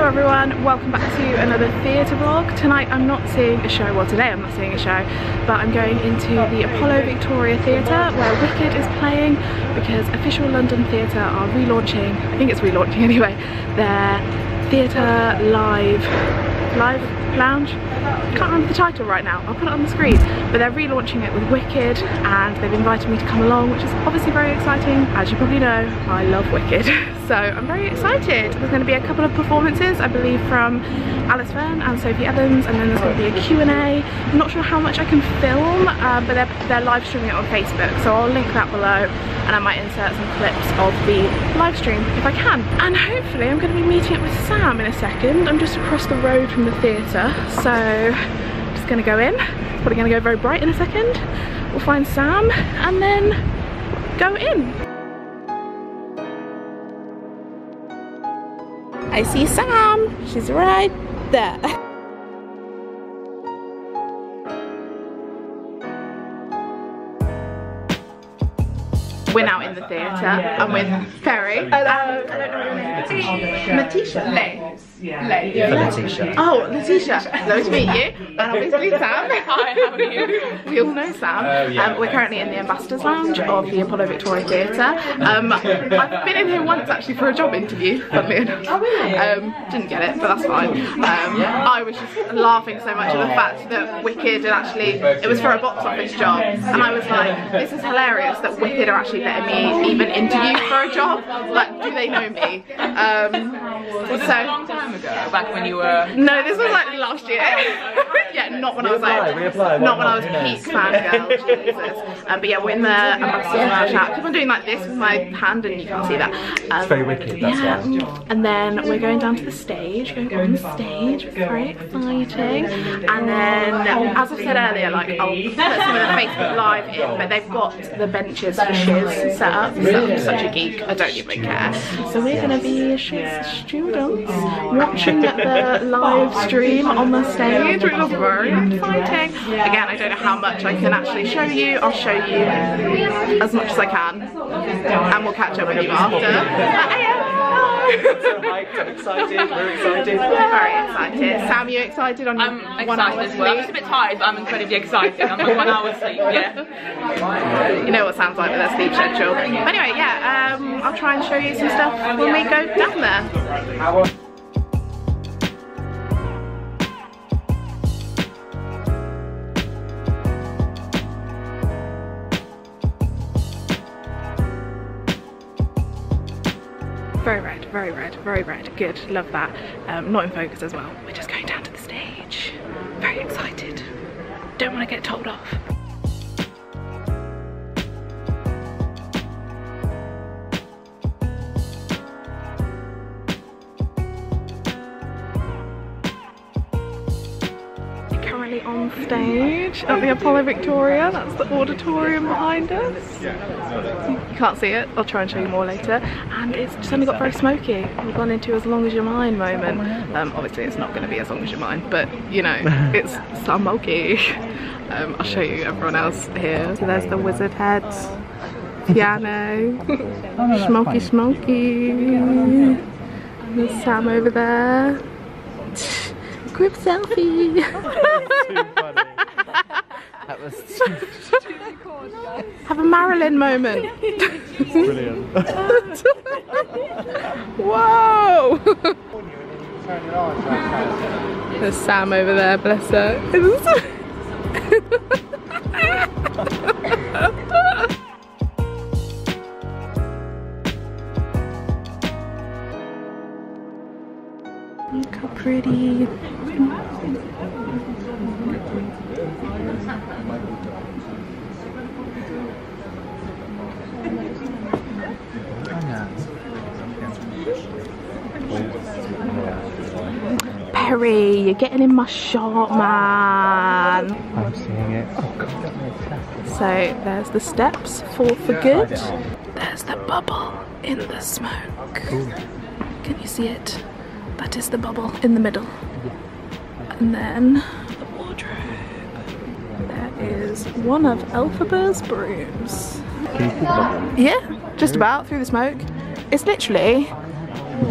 everyone, welcome back to another theatre vlog. Tonight I'm not seeing a show, well today I'm not seeing a show, but I'm going into the Apollo Victoria Theatre where Wicked is playing because Official London Theatre are relaunching, I think it's relaunching anyway, their theatre live lounge. I can't remember the title right now, I'll put it on the screen, but they're relaunching it with Wicked and they've invited me to come along, which is obviously very exciting. As you probably know, I love Wicked, so I'm very excited. There's going to be a couple of performances, I believe, from Fearn and Sophie and then there's going to be a Q&A. I'm not sure how much I can film, but they're live streaming it on Facebook, so I'll link that below and I might insert some clips of the live stream if I can. And hopefully I'm going to be meeting up with Sam in a second. I'm just across the road from the theatre, so I'm just going to go in. It's probably going to go very bright in a second. We'll find Sam and then go in. I see Sam, she's right there. We're now in the theatre. I'm with Ferry. I don't know your name. Letitia. Letitia. Oh, Letitia. Lovely to meet you. And obviously Sam. Hi, how are you? We all know Sam. We're currently in the Ambassadors Lounge of the Apollo Victoria Theatre. I've been in here once actually for a job interview, funnily enough. Oh really? Didn't get it, but that's fine. I was just laughing so much at the fact that Wicked had actually, it was for a box office job, and I was like, this is hilarious that Wicked are actually letting me even interview for a job. Like, do they know me? Was it a long time ago? Back when you were? No, this was like last year. Yeah, not when I was like, not when I was peak fangirl. Jesus. But yeah, we're in the Ambassadors Lounge now. I keep on doing like this with my hand, and you can't see that. It's very Wicked. That's why. And then we're going down to the stage. Going on the stage. It's very exciting. And then, as I said earlier, like I'll put some of the Facebook Live in, but they've got the benches for shiz set up. So I'm such a geek. I don't even care. So we're gonna be shiz students watching the live stream on the stage, which is very exciting. Again, I don't know how much I can actually show you. I'll show you as much as I can, and we'll catch up with you after. So hyped, I'm excited, we're excited. We're very excited. Sam, you excited on your I'm excited as well. I'm just a bit tired, but I'm incredibly excited. I'm on 1 hour's sleep, yeah. You know what Sam's like with her sleep schedule. But anyway, yeah, I'll try and show you some stuff when we go down there. Very red, very red, very red. Good, love that. Not in focus as well. We're just going down to the stage. Very excited. Don't want to get told off. Currently on stage at the Apollo Victoria. That's the auditorium behind us. You can't see it, I'll try and show you more later. And it's suddenly got very smoky. We've gone into as long as your mind moment. Obviously it's not going to be as long as your mind, but you know, it's smoky. I'll show you everyone else here. So there's the wizard heads, piano, smoky smoky. There's Sam over there. Group selfie. That was too Have a Marilyn moment. brilliant. Whoa! There's Sam over there, bless her. Look how pretty. Perry, you're getting in my shot, man. I'm seeing it. Oh god, that makes sense. So there's the steps, fall for good. There's the bubble in the smoke. Ooh. Can you see it? That is the bubble in the middle. And then the wardrobe. There is one of Elphaba's brooms. Can you see the bubble? Yeah, just about through the smoke. It's literally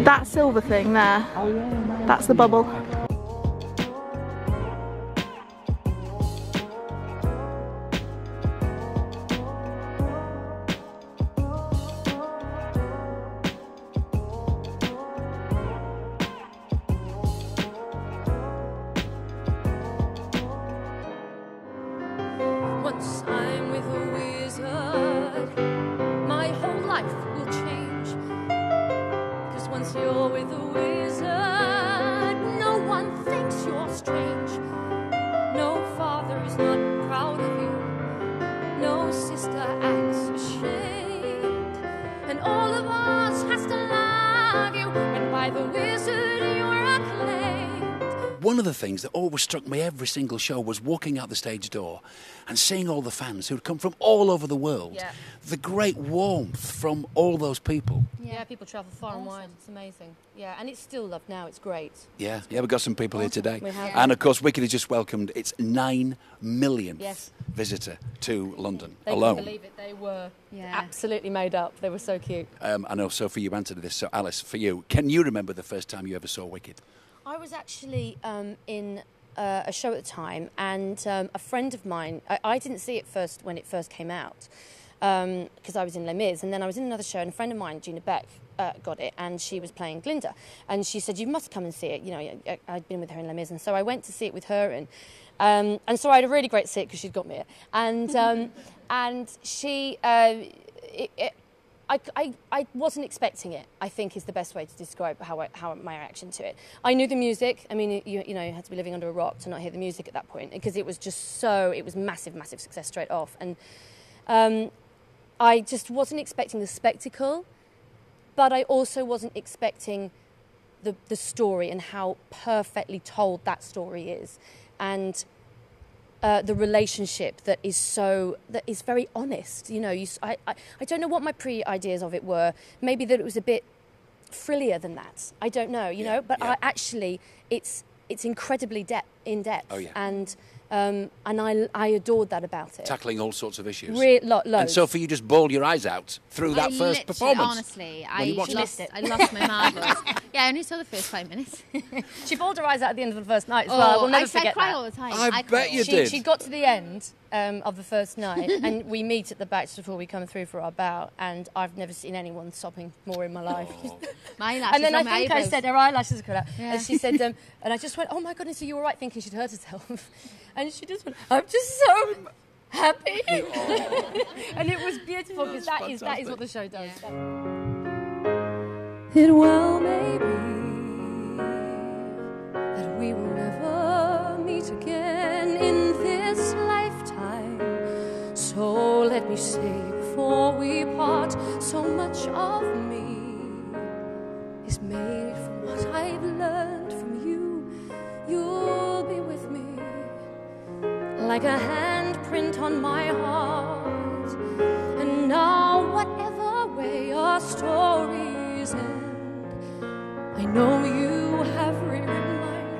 that silver thing there. Oh yeah, That's the bubble. Once I'm with a wizard, my whole life will change. 'Cause once you're with a wizard, no one thinks you're strange. No father is not proud of you, no sister acts ashamed, and all of us has to love you, and by the wizard you're acclaimed. One of the things that always struck me every single show was walking out the stage door and seeing all the fans who'd come from all over the world. Yeah. The great warmth from all those people. Yeah, people travel far and wide. It's amazing. Yeah, and it's still loved now. It's great. Yeah, we've got some people here today. We have. And of course, Wicked has just welcomed its 9 millionth Yes. visitor to London They alone. couldn't believe it. They were absolutely made up. They were so cute. I know, Sophie, you answered this. So, Alice, for you, can you remember the first time you ever saw Wicked? I was actually in a show at the time, and a friend of mine, I didn't see it first when it first came out, because I was in Les Mis, and then I was in another show, and a friend of mine, Gina Beck, got it, and she was playing Glinda, and she said, you must come and see it. You know, I'd been with her in Les Mis, and so I went to see it with her, and so I had a really great sit because she'd got me it, and and she. I wasn't expecting it, I think is the best way to describe how my reaction to it. I knew the music. I mean, you know, you had to be living under a rock to not hear the music at that point, because it was just it was massive success straight off. And I just wasn't expecting the spectacle, but I also wasn't expecting the story and how perfectly told that story is. And the relationship that is very honest. You know, I don't know what my pre-ideas of it were. Maybe that it was a bit frillier than that. I don't know, you know. But it's incredibly in depth. Oh, yeah. And I adored that about it. Tackling all sorts of issues. Loads. And Sophie, you just bawled your eyes out through that first performance. Honestly, I lost my marbles. Yeah, I only saw the first 5 minutes. She bawled her eyes out at the end of the first night as well. We'll never forget cry that. all the time. I bet you did. She got to the end of the first night, and we meet at the back just before we come through for our bow, and I've never seen anyone sobbing more in my life. My eyelashes and then on I my think I eyebrows. said her eyelashes cut out, Yeah. and she said, and I just went, oh my goodness, are you all right? Thinking she'd hurt herself, and she just went, I'm just so happy, and it was beautiful because that is what the show does. Yeah. It well may be that we will never meet again in this lifetime. So let me say before we part, so much of me is made from what I've learned from you. You'll be with me like a handprint on my heart. And now whatever way our stories end, I know you have rewritten mine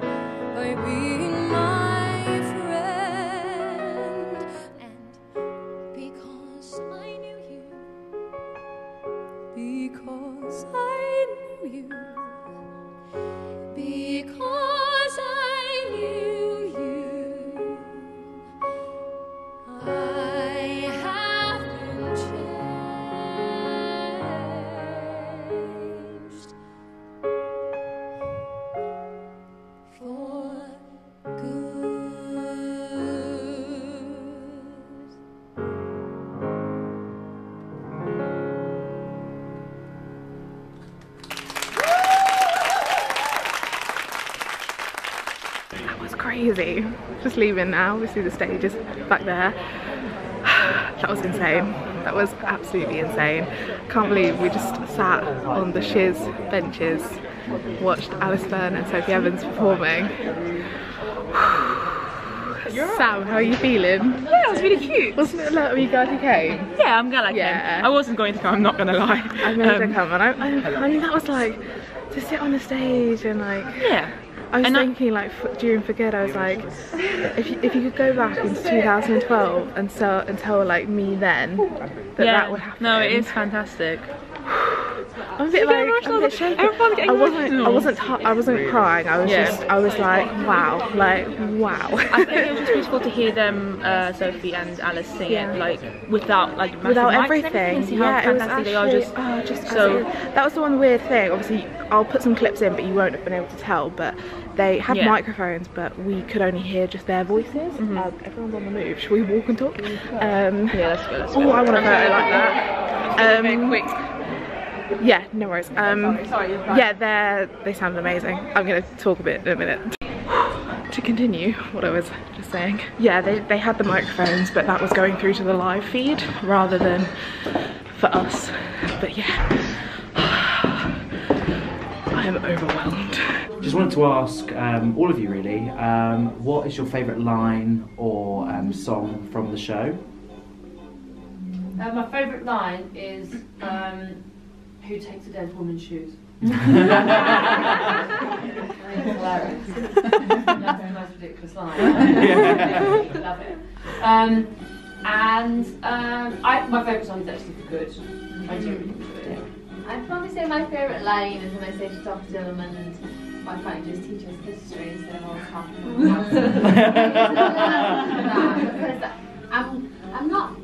by being my friend. And because I knew you, because I knew you, because I knew you, I have been changed for good. That was crazy. Just leaving now. Obviously the stage is back there. That was insane. That was absolutely insane. Can't believe we just sat on the Shiz benches, watched Alice Fearn and Sophie Evans performing. Sam, how are you feeling? Yeah, it was really cute. Wasn't it a lot of you guys who came? Yeah, I'm glad I came. Yeah. I wasn't going to come, I'm not going to lie. I made her come, and I mean that was like to sit on the stage and like. Yeah. I was thinking like during Forget, I was like, if you could go back into 2012 and tell like me then that would happen. No, it is fantastic. I'm a bit shaken. I wasn't crying. I was like, wow, I think it was just beautiful to hear them, Sophie and Alice sing it, like without everything. Yeah, it was actually, that was the one weird thing. Obviously, I'll put some clips in, but you won't have been able to tell. But they had microphones, but we could only hear just their voices. Everyone's on the move. Should we walk and talk? Yeah, let's go. Oh, I want a photo like that. Quick. Yeah, no worries. Yeah, they sounded amazing. I'm going to talk a bit in a minute. To continue what I was just saying, yeah, they had the microphones, but that was going through to the live feed rather than for us. But yeah, I am overwhelmed. Just wanted to ask all of you really, what is your favourite line or song from the show? My favourite line is, who takes a dead woman's shoes? That's hilarious. That's the most ridiculous line. Love it. My favourite song is actually For Good. I do really enjoy it. I'd probably say my favourite line is when I say to Dr. Dillman and my friend just teach us history instead of all talking because I'm not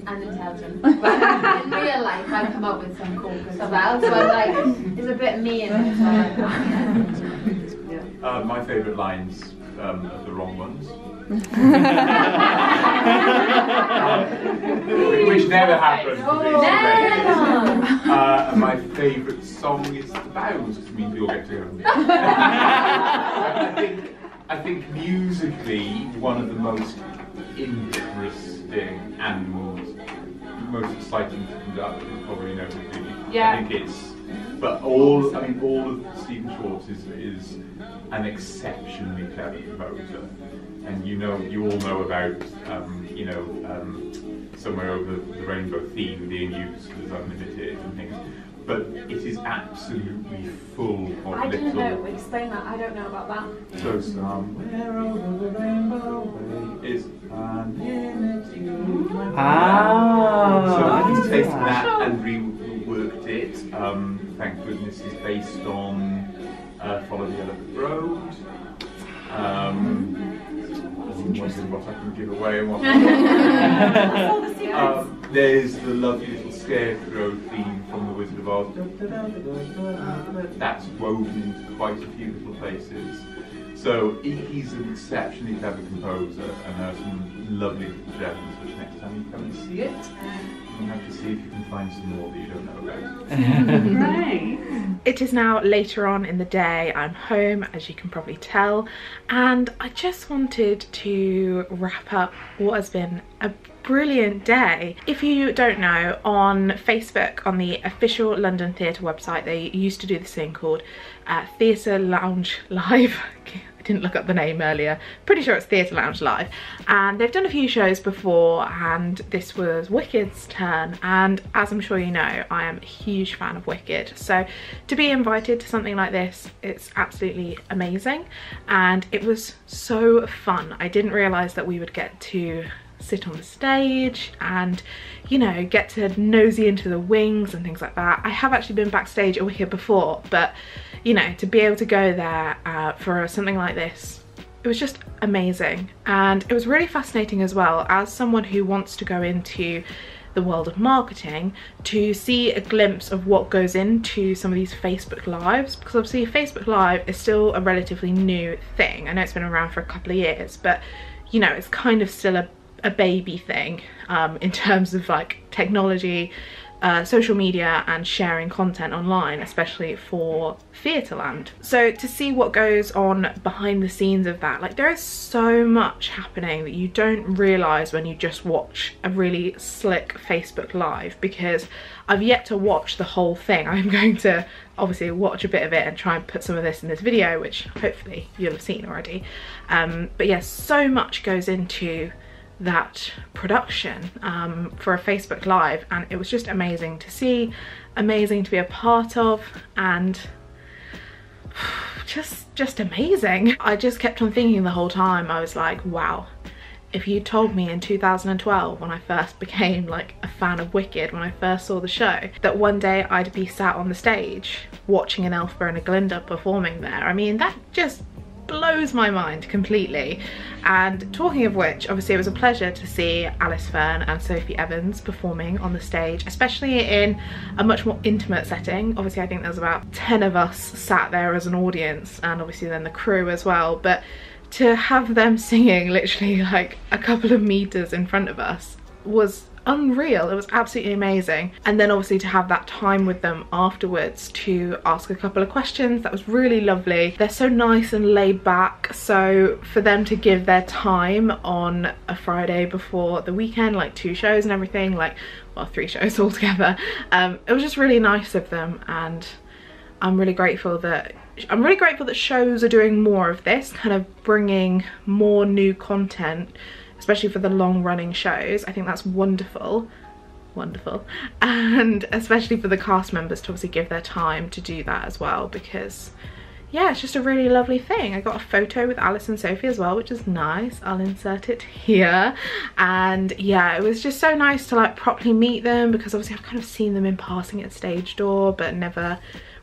unintelligent, but in real life I come up with some cool as well, so I'm like, there's a bit of me in it, so I like that. My favourite lines are the wrong ones. Which never happens. My favourite song is The Vows, because it means we all get together. I think musically one of the most interesting and most exciting to conduct is probably No Complete. Yeah. I think it's, but all of Stephen Schwartz is an exceptionally clever composer, and you all know about Somewhere Over the Rainbow theme being used as unlimited and things, but it is absolutely full of I didn't know, explain that, I don't know about that. So Somewhere Over the Rainbow is unlimited. So he's taken that and reworked it. Thank goodness it's based on Follow the Elephant Road. Wondering what I can give away and what there's the lovely little scarecrow theme from The Wizard of Oz. That's woven into quite a few little places. So he's an exceptionally clever composer, and there are some lovely little gems which next time you come and see it, you'll have to see if you can find some more that you don't know about. Right. It is now later on in the day. I'm home, as you can probably tell, and I just wanted to wrap up what has been a brilliant day. If you don't know, on Facebook, on the official London Theatre website, they used to do this thing called Theatre Lounge Live. I didn't look up the name earlier. Pretty sure it's Theatre Lounge Live. And they've done a few shows before, and this was Wicked's turn. And as I'm sure you know, I am a huge fan of Wicked. So to be invited to something like this, it's absolutely amazing. And it was so fun. I didn't realise that we would get to sit on the stage and, you know, get to nosy into the wings and things like that. I have actually been backstage at Wicked before, but you know, to be able to go there for something like this, it was just amazing. And it was really fascinating as well, as someone who wants to go into the world of marketing, to see a glimpse of what goes into some of these Facebook Lives, because obviously Facebook Live is still a relatively new thing. I know it's been around for a couple of years, but you know, it's kind of still a baby thing in terms of like technology, social media and sharing content online, especially for Theatreland. So to see what goes on behind the scenes of that, like there is so much happening that you don't realise when you just watch a really slick Facebook Live, because I've yet to watch the whole thing. I'm going to obviously watch a bit of it and try and put some of this in this video, which hopefully you'll have seen already. But yes, so much goes into that production for a Facebook Live, and it was just amazing to see, amazing to be a part of, and just amazing. I just kept on thinking the whole time, I was like, wow, if you told me in 2012, when I first became like a fan of Wicked, when I first saw the show, that one day I'd be sat on the stage watching an Elphaba and a Glinda performing there, I mean, that just blows my mind completely. And talking of which, obviously it was a pleasure to see Alice Fearn and Sophie Evans performing on the stage, especially in a much more intimate setting. Obviously I think there was about 10 of us sat there as an audience, and obviously then the crew as well, but to have them singing literally like a couple of meters in front of us was unreal. It was absolutely amazing. And then obviously to have that time with them afterwards to ask a couple of questions, that was really lovely. They're so nice and laid back, so for them to give their time on a Friday before the weekend, like 2 shows and everything, like, well, 3 shows altogether, it was just really nice of them. And I'm really grateful that shows are doing more of this, kind of bringing more new content, especially for the long running shows. I think that's wonderful, and especially for the cast members to obviously give their time to do that as well, because yeah, it's just a really lovely thing. I got a photo with Alice and Sophie as well, which is nice. I'll insert it here. And yeah, it was just so nice to like properly meet them, because obviously I've kind of seen them in passing at stage door but never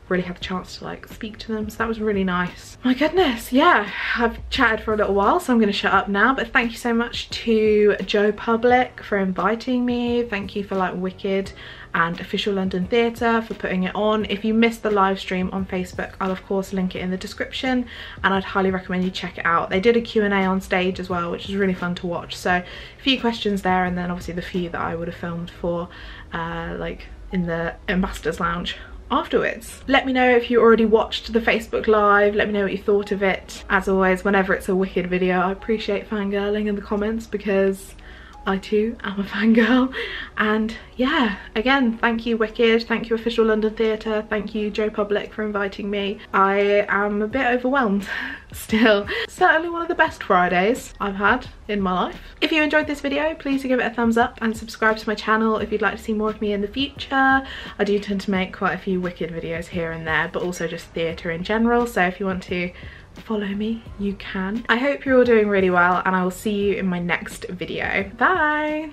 really had the chance to like speak to them, so that was really nice. My goodness, yeah, I've chatted for a little while, so I'm going to shut up now, but thank you so much to Joe Public for inviting me. Thank you for like Wicked and Official London Theatre for putting it on. If you missed the live stream on Facebook, I'll of course link it in the description, and I'd highly recommend you check it out. They did a Q&A on stage as well, which was really fun to watch, so a few questions there, and then obviously the few that I would have filmed for like in the Ambassadors Lounge afterwards. Let me know if you already watched the Facebook Live, let me know what you thought of it. As always, whenever it's a Wicked video, I appreciate fangirling in the comments, because I too am a fangirl. And yeah, again, thank you Wicked, thank you Official London Theatre, thank you Joe Public for inviting me. I am a bit overwhelmed still. Certainly one of the best Fridays I've had in my life. If you enjoyed this video, please do give it a thumbs up and subscribe to my channel if you'd like to see more of me in the future. I do tend to make quite a few Wicked videos here and there, but also just theatre in general, so if you want to follow me, you can. I hope you're all doing really well, and I will see you in my next video. Bye!